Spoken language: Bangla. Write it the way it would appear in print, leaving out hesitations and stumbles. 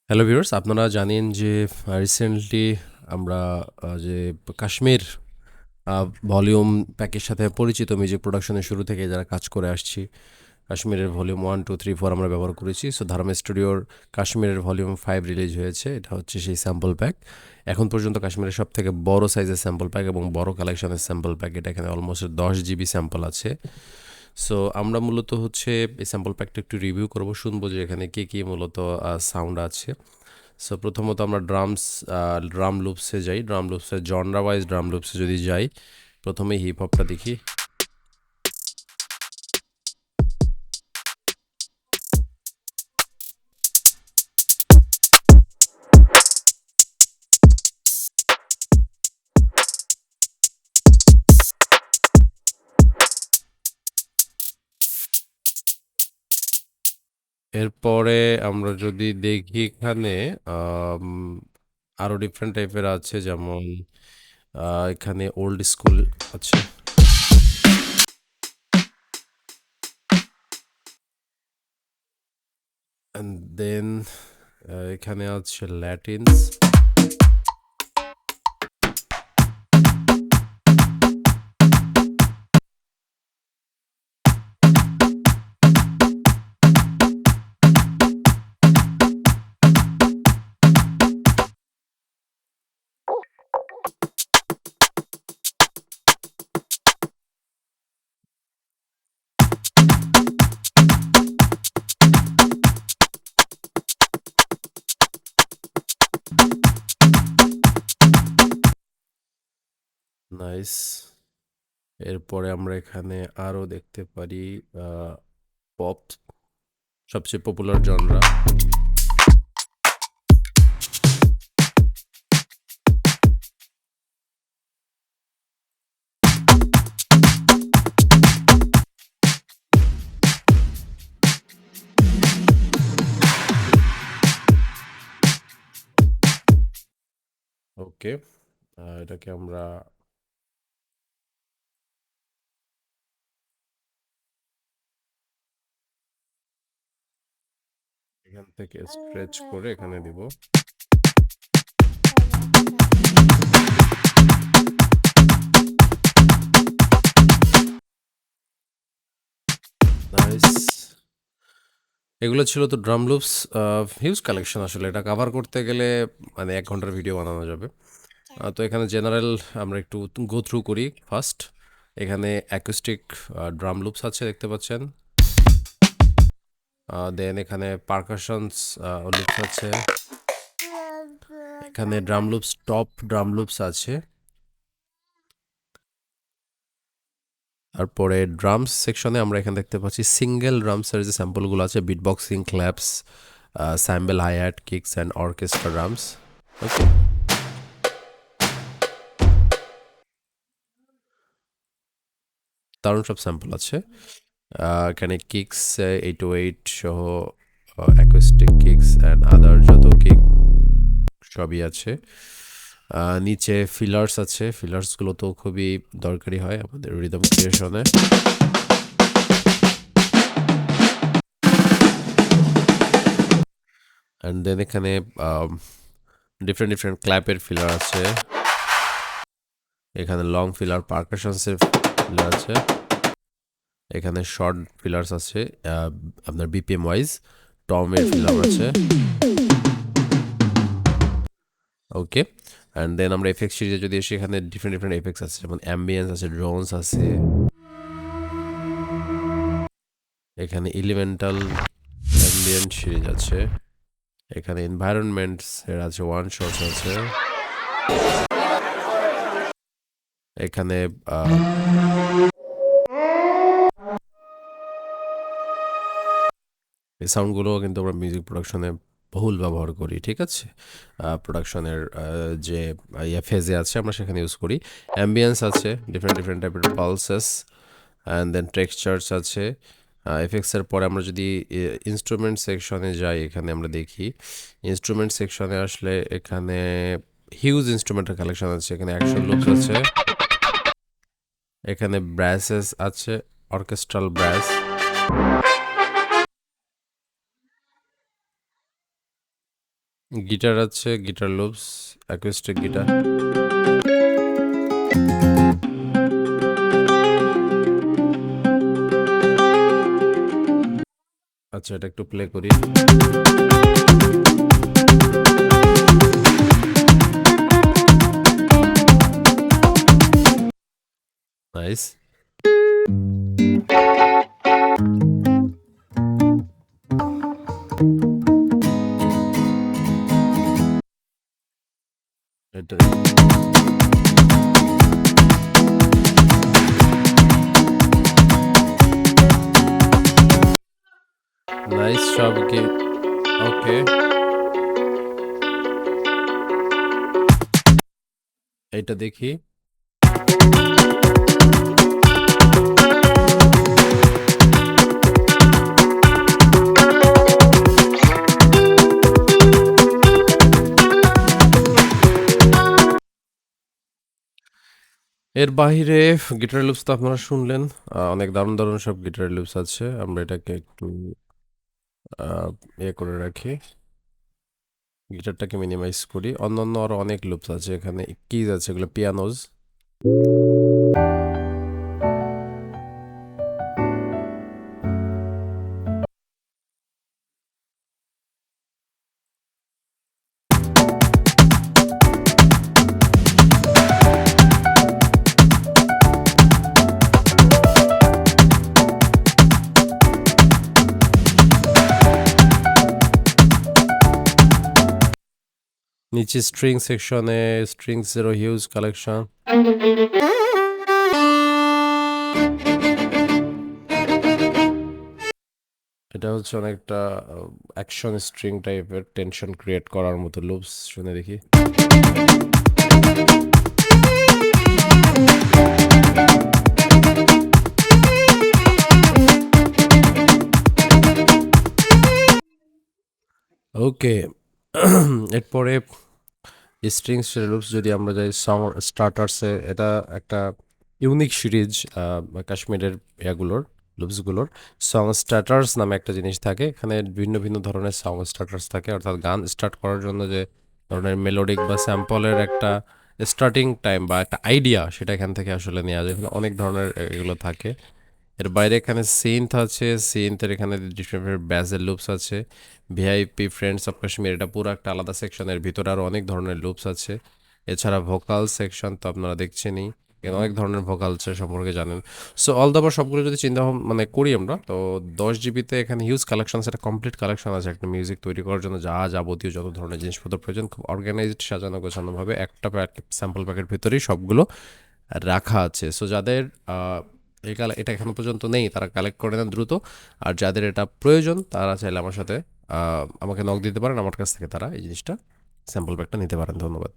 হ্যালো ভিউয়ার্স, আপনারা জানেন যে রিসেন্টলি আমরা যে কাশ্মীর ভলিউম প্যাকের সাথে পরিচিত মিউজিক প্রোডাকশনের শুরু থেকে যারা কাজ করে আসছি। কাশ্মীরের ভলিউম 1, 2, 3, 4 আমরা ব্যবহার করেছি। সো ধারাম স্টুডিওর কাশ্মীরের ভলিউম 5 রিলিজ হয়েছে। এটা হচ্ছে সেই স্যাম্পল প্যাক। এখন পর্যন্ত কাশ্মীরের সব থেকে বড় সাইজের স্যাম্পল প্যাক এবং বড় কালেকশনের স্যাম্পল প্যাক। এটা এখানে অলমোস্ট 10 জিবি স্যাম্পল আছে। সো আমরা মূলত হচ্ছে এই স্যাম্পল প্যাকটা একটু রিভিউ করব, শুনবো যে এখানে কী কী মূলত সাউন্ড আছে। সো প্রথমত আমরা ড্রাম লুপসে যাই। ড্রাম লুপসে জনরা ওয়াইজ ড্রাম লুপসে যদি যাই, প্রথমে হিপ হপটা দেখি। এরপরে আমরা যদি দেখি এখানে আম, আরো ডিফারেন্ট টাইপের আছে, যেমন এখানে ওল্ড স্কুল আছে, অ্যান্ড দেন এখানে আছে ল্যাটিনস। নাইস। এরপরে আমরা এখানে আরো দেখতে পারি পপ, সবচেয়ে পপুলার জনরা। ওকে, এটাকে আমরা এখান থেকে স্ট্রেচ করে এখানে দিব। নাইস। এগুলো ছিল তো ড্রাম লুপস। হিউজ কালেকশন, আসলে এটা কভার করতে গেলে মানে 1 ঘন্টার ভিডিও বানানো যাবে। তো এখানে জেনারেল আমরা একটু গো থ্রু করি ফার্স্ট। এখানে অ্যাকুস্টিক ড্রাম লুপস আছে, দেখতে পাচ্ছেন। দেন এখানে পারকাশনস লুপস আছে। এখানে drum loops, top drum loops আছে। তারপরে ড্রামস সেকশনে আমরা এখানে দেখতে পাচ্ছি সিঙ্গেল ড্রামসের যে স্যাম্পলগুলো আছে, beatboxing, claps, cymbal, hi-hat, kicks and orchestra drums. Okay, দারুণ সব স্যাম্পল আছে। এখানে কিকস 808 সহ অ্যাকোস্টিক কিকস অ্যান্ড আদার যত কিক সবই আছে। নিচে ফিলার্স আছে। ফিলার্সগুলো তো খুবই দরকারি হয় আমাদের রিদম ক্রিয়েশনে। অ্যান্ড দেন এখানে ডিফারেন্ট ডিফারেন্ট ক্ল্যাপের ফিলার আছে। এখানে লং ফিলার, পারকাশনসের ফিলার আছে। এখানে শর্ট ফিলার্স আছে আপনার বিপিএম ওয়াইজ। টমের ফিলার আছে। ওকে, অ্যান্ড দেন আমরা এফেক্ট সিরিজে যদি এসে, এখানে ডিফারেন্ট ডিফারেন্ট এফেক্টস আছে, যেমন অ্যাম্বিয়েন্স আছে, ড্রোনস আছে। এখানে এলিমেন্টাল অ্যাম্বিয়েন্ট সিরিজ আছে। এখানে এনভায়রনমেন্টস এর আছে, ওয়ান শটস আছে। এখানে এই সাউন্ডগুলো কিন্তু আমরা মিউজিক প্রোডাকশনে বহুল ব্যবহার করি, ঠিক আছে। প্রোডাকশনের যে ফেজে আছে আমরা সেখানে ইউজ করি। অ্যাম্বিয়েন্স আছে, ডিফারেন্ট ডিফারেন্ট টাইপের পালসেস, অ্যান্ড দেন টেক্সচার্স আছে। এফেক্টসের পরে আমরা যদি ইনস্ট্রুমেন্ট সেকশনে যাই, এখানে আমরা দেখি ইনস্ট্রুমেন্ট সেকশনে আসলে এখানে হিউজ ইনস্ট্রুমেন্টের কালেকশন আছে। এখানে অ্যাকশন লুপস আছে, এখানে ব্রাসেস আছে, অর্কেস্ট্রাল ব্রাস। গিটার আছে, গিটার লুপস, অ্যাকুস্টিক গিটার। আচ্ছা, এটা একটু প্লে করি। নাইস। এটা নাইস সব কি। ওকে, এইটা দেখি। এর বাহিরে গিটার লুপস তো আপনারা শুনলেন, অনেক দারুণ দারুণ সব গিটার লুপস আছে। আমরা এটাকে একটু ইয়ে করে রাখি, গিটারটাকে মিনিমাইজ করি। অন্যান্য আরো অনেক লুপস আছে এখানে, কিজ আছে, এগুলো পিয়ানোজ। নিচে স্ট্রিং সেকশনে স্ট্রিংসেরও হিউজ কালেকশন। এটা হচ্ছে অনেকটা অ্যাকশন স্ট্রিং টাইপের, টেনশন ক্রিয়েট করার মতো লুপস। শুনে দেখি। ওকে, এরপরে স্ট্রিংস লুপস যদি আমরা যাই সং স্টার্টার্সে, এটা একটা ইউনিক সিরিজ কাশ্মীরের ইয়াগুলোর লুপসগুলোর। সং স্টার্টার্স নামে একটা জিনিস থাকে এখানে, ভিন্ন ভিন্ন ধরনের সং স্টার্টার্স থাকে, অর্থাৎ গান স্টার্ট করার জন্য যে ধরনের মেলোডিক বা স্যাম্পলের একটা স্টার্টিং টাইম বা একটা আইডিয়া, সেটা এখান থেকে আসলে নেওয়া যায়। এখানে অনেক ধরনের এগুলো থাকে। এর বাইরে এখানে সিনথ আছে, সিনথের এখানে ডিফারেন্ট ব্যাজের লুপস আছে। ভিআইপি ফ্রেন্ডস অফ কাশ্মীর, এটা পুরো একটা আলাদা সেকশন, এর ভিতরে আরও অনেক ধরনের লুপস আছে। এছাড়া ভোকাল সেকশন তো আপনারা দেখছেনই, এখানে অনেক ধরনের ভোকালসের সম্পর্কে জানেন। সো অল দ্য সবগুলো যদি মানে করি আমরা, তো 10 জিবিতে এখানে হিউজ কালেকশন আছে, একটা কমপ্লিট কালেকশন আছে একটা মিউজিক তৈরি করার জন্য যা যাবতীয় যত ধরনের জিনিসপত্র প্রয়োজন, খুব অর্গানাইজড সাজানো গোছানোভাবে একটা স্যাম্পল প্যাকের ভিতরেই সবগুলো রাখা আছে। সো যাদের এটা এখনো পর্যন্ত নেই তারা কালেক্ট করে নেন দ্রুত। আর যাদের এটা প্রয়োজন তারা চাইলে আমার সাথে আমাকে নক দিতে পারেন, আমার কাছ থেকে তারা এই জিনিসটা স্যাম্পল প্যাকটা নিতে পারেন। ধন্যবাদ।